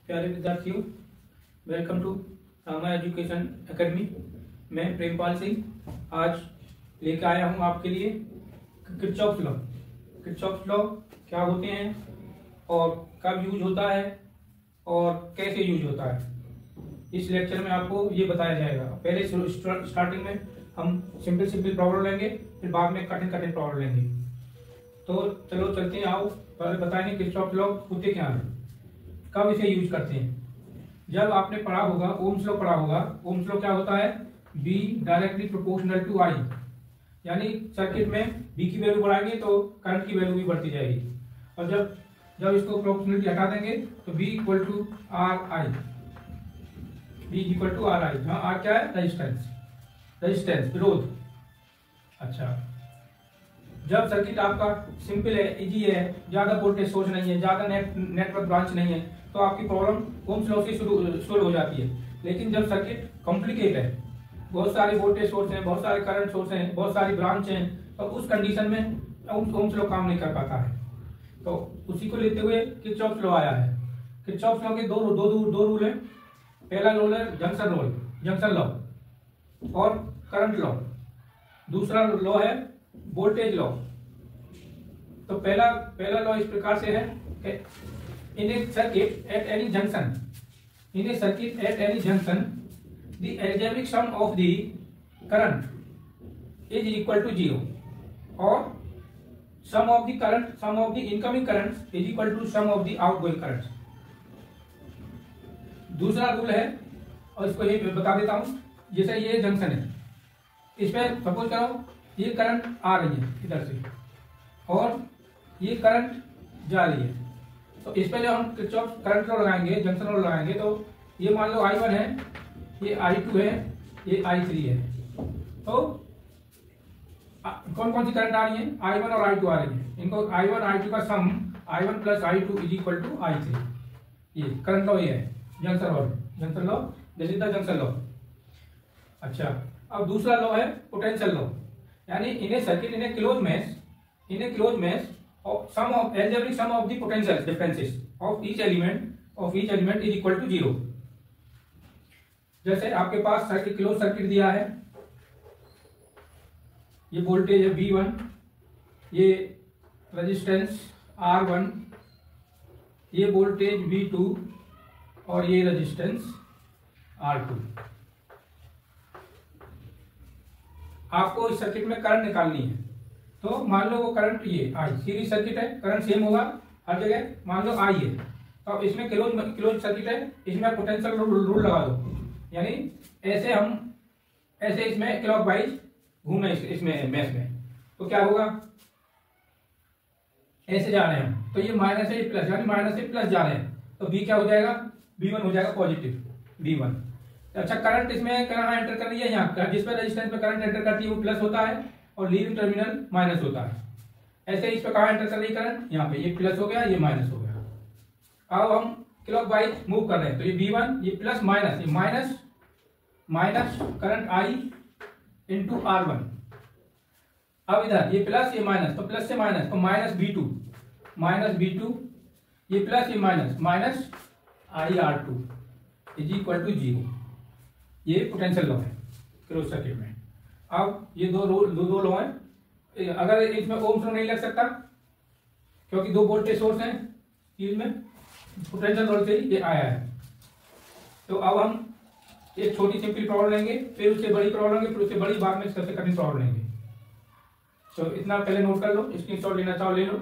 प्यारे विद्यार्थियों, welcome to Rama Education Academy. मैं प्रेमपाल सिंह आज लेकर आया हूं आपके लिए किरचॉफ लॉ। किरचॉफ लॉ क्या होते हैं और कब यूज होता है और कैसे यूज होता है, इस लेक्चर में आपको ये बताया जाएगा। पहले स्टार्टिंग में हम सिंपल प्रॉब्लम लेंगे, फिर बाद में कठिन प्रॉब्लम लेंगे। तो चलो चलते हैं, आओ पहले बताएंगे किरचॉफ लॉ होते क्या है, कब इसे यूज करते हैं। जब आपने पढ़ा होगा ओम्स लॉ पढ़ा होगा। ओम्स लॉ क्या होता है? बी डायरेक्टली प्रोपोर्शनल टू आई, यानी सर्किट में बी की वैल्यू बढ़ाएंगे तो करंट की वैल्यू भी बढ़ती जाएगी। और जब इसको प्रोपोर्शनलिटी हटा देंगे तो B equal to R I, B equal to R I, जहाँ आर क्या है? रेजिस्टेंस विरोध। अच्छा, जब सर्किट आपका सिंपल है, इजी है, ज्यादा वोल्टेज सोर्स नहीं है, ज्यादा नेटवर्क ब्रांच नहीं है, तो आपकी प्रॉब्लम ओम्स लॉ से शुरू हो जाती है। लेकिन जब सर्किट कॉम्प्लिकेट है, बहुत सारे वोल्टेज सोर्स हैं, बहुत सारे करंट सोर्स हैं, बहुत सारी ब्रांच हैं, तो उस कंडीशन में ओम्स लॉ काम नहीं कर पाता है। तो उसी को लेते हुए किरचॉफ लॉ आया है। किरचॉफ लॉ के दो रूल हैं। पहला रूल है जंक्शन लॉ और करंट लॉ। दूसरा लॉ है वोल्टेज लॉ। तो पहला लॉ इस प्रकार से है कि in a circuit at any junction the algebraic sum of the current is equal to 0 और sum of the incoming current is equal to sum of the outgoing current. दूसरा rule है, और इसको ये बता देता हूं। जैसे ये जंक्शन है, इसमें सपोज करो ये करंट आ रही है इधर से और ये करंट जा रही है, तो इस पे जब हम किरचॉफ करंट लॉ लगाएंगे, जंक्शन लॉ लगाएंगे, तो ये मान लो I1 है, ये I2 है, ये I3 है। तो कौन कौन सी करंट आ रही है? I1 और I2 आ रही है। इनको I1 I2 का sum I1 plus I2 is equal to I3। ये करंट लॉ, ये है junction law, this is the junction law. अच्छा, अब दूसरा लॉ है पोटेंशियल लॉ, यानी in a circuit in a close mesh algebraic sum of the potential differences of each element is equal to 0। जैसे आपके पास circuit close circuit दिया है, ये वोल्टेज है V1, ये रेजिस्टेंस R1, ये वोल्टेज V2 और ये रेजिस्टेंस R2। आपको इस सर्किट में करंट निकालनी है। तो मान लो वो करंट ये आई, सीरीज सर्किट है, करंट सेम होगा हर जगह। मान लो आई है, तो इसमें क्लोज सर्किट है, इसमें पोटेंशियल रूल लगा दो, यानी ऐसे इसमें क्लॉकवाइज घूमे इसमें मैश में, तो क्या होगा? ऐसे जा रहे हैं, तो ये माइनस से प्लस, यानी माइनस से प्लस जा रहे हैं, तो बी क्या हो जाएगा? V1 हो जाएगा पॉजिटिव V1। अच्छा, करंट इसमें कहाँ एंटर कर रही है? यहाँ जिस पर रेजिस्टेंस पे करंट एंटर करती है वो प्लस होता है और लीविंग टर्मिनल माइनस होता है। ऐसे इस पे कहाँ एंटर कर रही है करंट? यहाँ पे, ये प्लस हो गया, ये माइनस हो गया। अब हम क्लॉकवाइज मूव कर रहे हैं, तो ये V1, ये प्लस माइनस, ये minus current I into R1। अब इधर ये प्लस, ये माइनस, तो प्लस से माइनस, तो माइनस V2, ये प्लस, ये minus IR2 is equal to 0। ये पोटेंशियल लॉ है क्लोज सर्किट में। अब ये दो लॉ है। अगर इसमें ओम्स लॉ नहीं लग सकता क्योंकि दो वोल्टेज सोर्स हैं चीज में, पोटेंशियल लॉ से ये आया है। तो अब हम एक छोटी सिंपल प्रॉब्लम लेंगे, फिर उससे बड़ी प्रॉब्लम लेंगे, फिर उससे बड़ी, बाद में सबसे कठिन प्रॉब्लम लेंगे। तो इतना पहले नोट कर लो, स्क्रीनशॉट लेना चाहो ले लो।